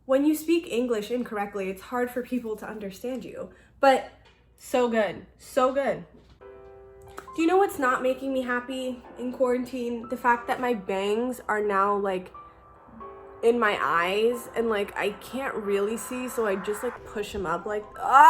when you speak English incorrectly, it's hard for people to understand you. But so good, so good. Do you know what's not making me happy in quarantine? The fact that my bangs are now like in my eyes and like I can't really see, so I just like push them up like, ah!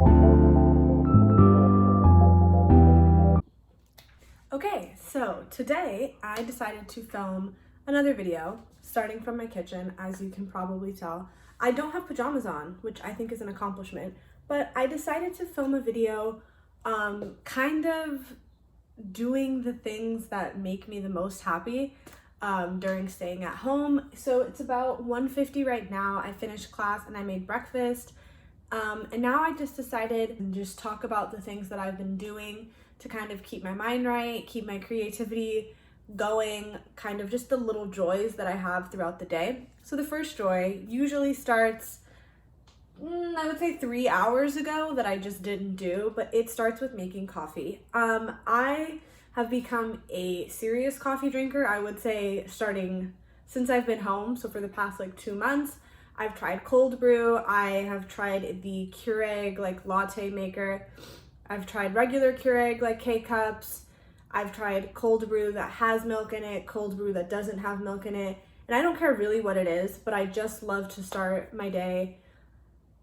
Okay, so today I decided to film another video starting from my kitchen. As you can probably tell, I don't have pajamas on, which I think is an accomplishment, but I decided to film a video kind of doing the things that make me the most happy during staying at home. So it's about 1:50 right now. I finished class and I made breakfast, and now I just decided to just talk about the things that I've been doing to kind of keep my mind right, keep my creativity going, kind of just the little joys that I have throughout the day. So the first joy usually starts, I would say 3 hours ago that I just didn't do, but it starts with making coffee. I have become a serious coffee drinker, I would say, starting since I've been home. So for the past like 2 months, I've tried cold brew. I have tried the Keurig like latte maker. I've tried regular Keurig like K-cups. I've tried cold brew that has milk in it, cold brew that doesn't have milk in it. And I don't care really what it is, but I just love to start my day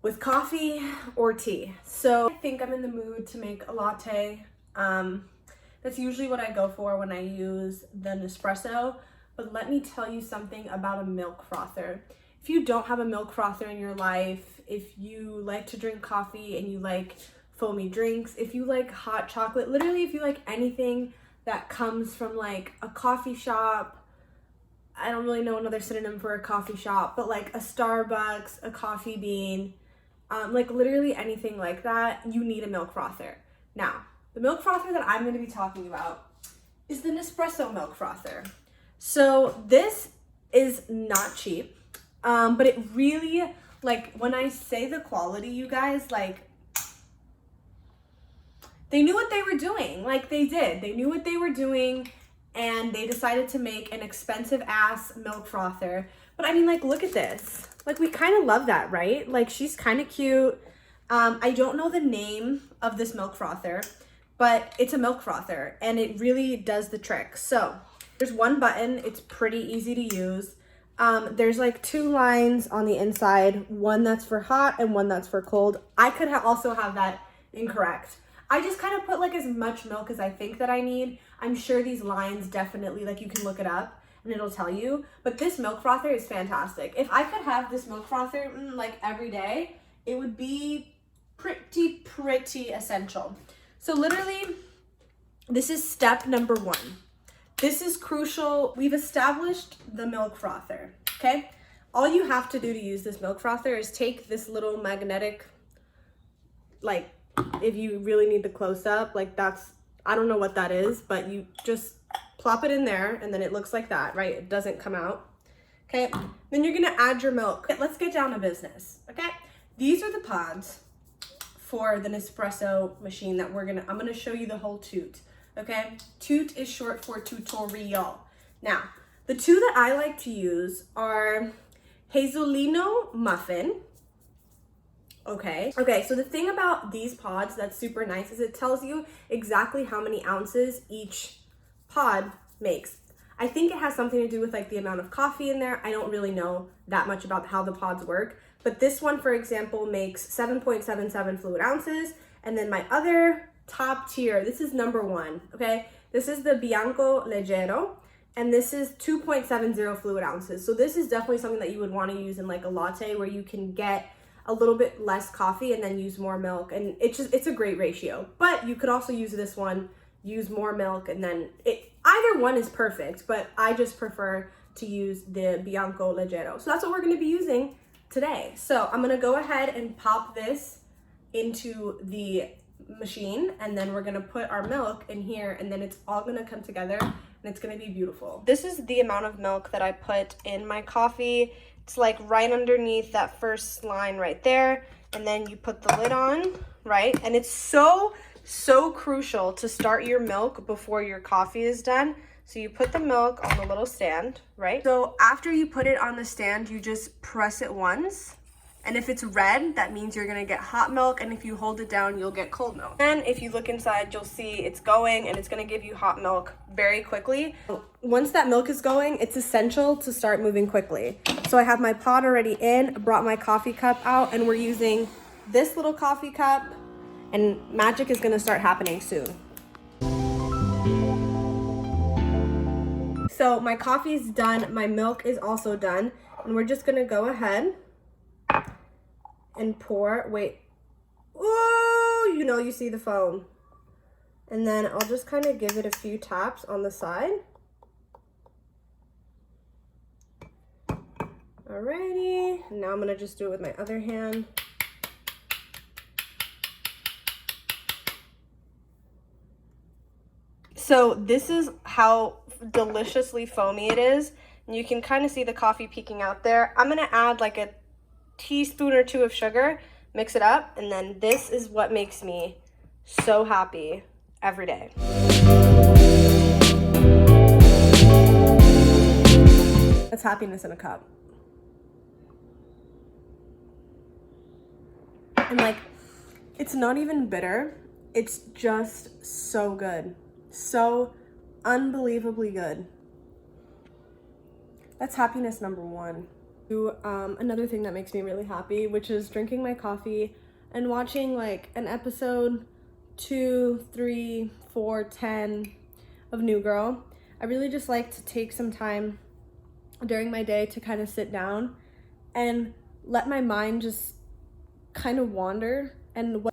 with coffee or tea. So I think I'm in the mood to make a latte. That's usually what I go for when I use the Nespresso. But let me tell you something about a milk frother. If you don't have a milk frother in your life, if you like to drink coffee and you like foamy drinks, if you like hot chocolate, literally if you like anything that comes from like a coffee shop, I don't really know another synonym for a coffee shop, but like a Starbucks, a Coffee Bean, like literally anything like that, you need a milk frother. Now, the milk frother that I'm going to be talking about is the Nespresso milk frother. So this is not cheap, but it really, like when I say the quality, you guys, like they knew what they were doing. Like they did. They knew what they were doing and they decided to make an expensive ass milk frother. But I mean, like, look at this. Like, we kind of love that, right? Like, she's kind of cute. I don't know the name of this milk frother, but it's a milk frother and it really does the trick. So there's one button. It's pretty easy to use. There's like 2 lines on the inside, one that's for hot and one that's for cold. I could also have that incorrect. I just kind of put like as much milk as I think that I need. I'm sure these lines definitely, like you can look it up and it'll tell you, but this milk frother is fantastic. If I could have this milk frother like every day, it would be pretty essential. So literally, this is step number 1. This is crucial. We've established the milk frother, okay? All you have to do to use this milk frother is take this little magnetic, like, if you really need the close-up, like that's, I don't know what that is, but you just plop it in there and then it looks like that, right? It doesn't come out. Okay, then you're gonna add your milk. Okay, let's get down to business, okay? These are the pods for the Nespresso machine that I'm gonna show you the whole toot, okay? Toot is short for tutorial. Now, the 2 that I like to use are Hazelino Muffin. Okay, so the thing about these pods that's super nice is it tells you exactly how many ounces each pod makes. I think it has something to do with like the amount of coffee in there. I don't really know that much about how the pods work, but this one, for example, makes 7.77 fluid ounces. And then my other top tier, this is number 1, okay? This is the Bianco Leggero, and this is 2.70 fluid ounces. So this is definitely something that you would want to use in like a latte where you can get a little bit less coffee and then use more milk, and it's a great ratio. But you could also use this one, use more milk, and then either one is perfect, but I just prefer to use the Bianco Leggero. So that's what we're going to be using today. So I'm going to go ahead and pop this into the machine, and then we're going to put our milk in here, and then it's all going to come together and it's going to be beautiful. This is the amount of milk that I put in my coffee. It's like right underneath that first line right there. And then you put the lid on, right? And it's so crucial to start your milk before your coffee is done. So you put the milk on the little stand, right? So after you put it on the stand, you just press it once And if it's red, that means you're gonna get hot milk, and if you hold it down, you'll get cold milk. And if you look inside, you'll see it's going, and it's gonna give you hot milk very quickly. Once that milk is going, it's essential to start moving quickly. So I have my pot already in, brought my coffee cup out, and we're using this little coffee cup, and magic is gonna start happening soon. So my coffee's done, my milk is also done, and we're just gonna go ahead and pour. Wait. Ooh, you know, you see the foam. And then I'll just kind of give it a few taps on the side. Alrighty. Now I'm gonna just do it with my other hand. So this is how deliciously foamy it is. And you can kind of see the coffee peeking out there. I'm gonna add like a teaspoon or two of sugar, mix it up, and then this is what makes me so happy every day. That's happiness in a cup. And like, it's not even bitter, it's just so good, so unbelievably good. That's happiness number one. Another thing that makes me really happy, which is drinking my coffee and watching like an episode 2, 3, 4, 10 of New Girl. I really just like to take some time during my day to kind of sit down and let my mind just kind of wander, and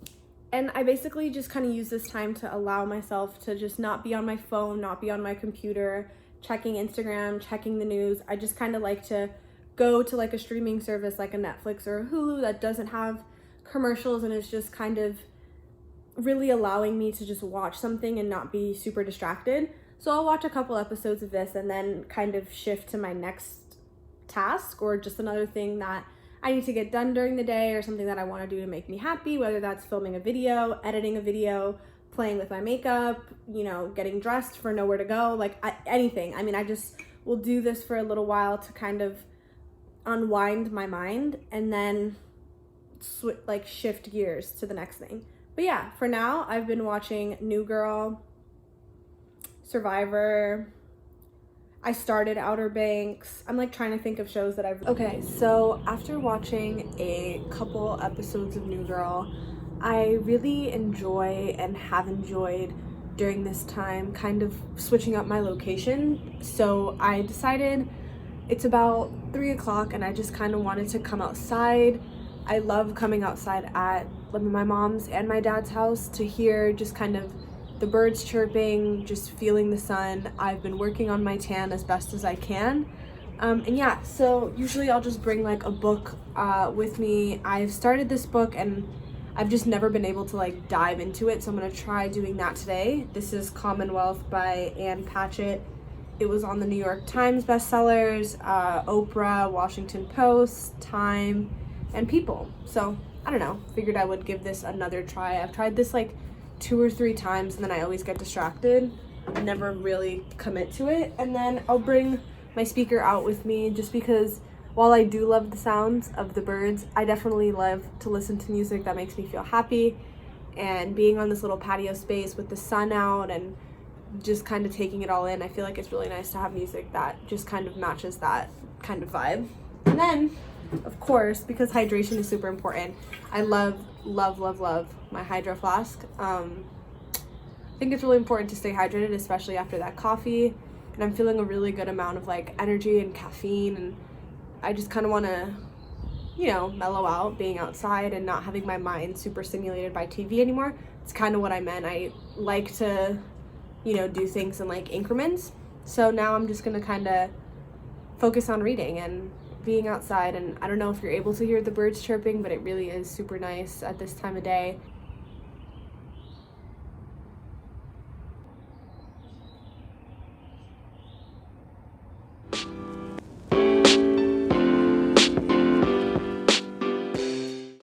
I basically just kind of use this time to allow myself to just not be on my phone, not be on my computer, checking Instagram, checking the news. I just kind of like to go to like a streaming service like a Netflix or a Hulu that doesn't have commercials, and is just kind of really allowing me to just watch something and not be super distracted. So I'll watch a couple episodes of this and then kind of shift to my next task, or just another thing that I need to get done during the day, or something that I want to do to make me happy, whether that's filming a video, editing a video, playing with my makeup, you know, getting dressed for nowhere to go, like anything. I mean, I just will do this for a little while to kind of unwind my mind, and then shift gears to the next thing. But yeah, for now, I've been watching New Girl, Survivor. I started Outer Banks. I'm like trying to think of shows that I've... Okay, so after watching a couple episodes of New Girl, I really enjoy and have enjoyed during this time kind of switching up my location. So I decided it's about 3 o'clock and I just kind of wanted to come outside. I love coming outside at my mom's and my dad's house to hear just kind of the birds chirping, just feeling the sun. I've been working on my tan as best as I can. And yeah, so usually I'll just bring like a book with me. I've started this book and I've just never been able to like dive into it, so I'm gonna try doing that today. This is Commonwealth by Ann Patchett. It was on the New York Times bestsellers, Oprah, Washington Post, Time, and People. So I don't know, figured I would give this another try. I've tried this like 2 or 3 times and then I always get distracted, never really commit to it. And then I'll bring my speaker out with me, just because while I do love the sounds of the birds, I definitely love to listen to music that makes me feel happy. And being on this little patio space with the sun out and just kind of taking it all in, I feel like it's really nice to have music that just kind of matches that kind of vibe. And then, of course, because hydration is super important, I love my Hydro Flask. I think it's really important to stay hydrated, especially after that coffee. And I'm feeling a really good amount of like energy and caffeine, and I just kind of want to, you know, mellow out being outside and not having my mind super stimulated by TV anymore. It's kind of what I meant. I like to, you know, do things in like increments. So now I'm just going to kind of focus on reading and being outside. And I don't know if you're able to hear the birds chirping, but it really is super nice at this time of day.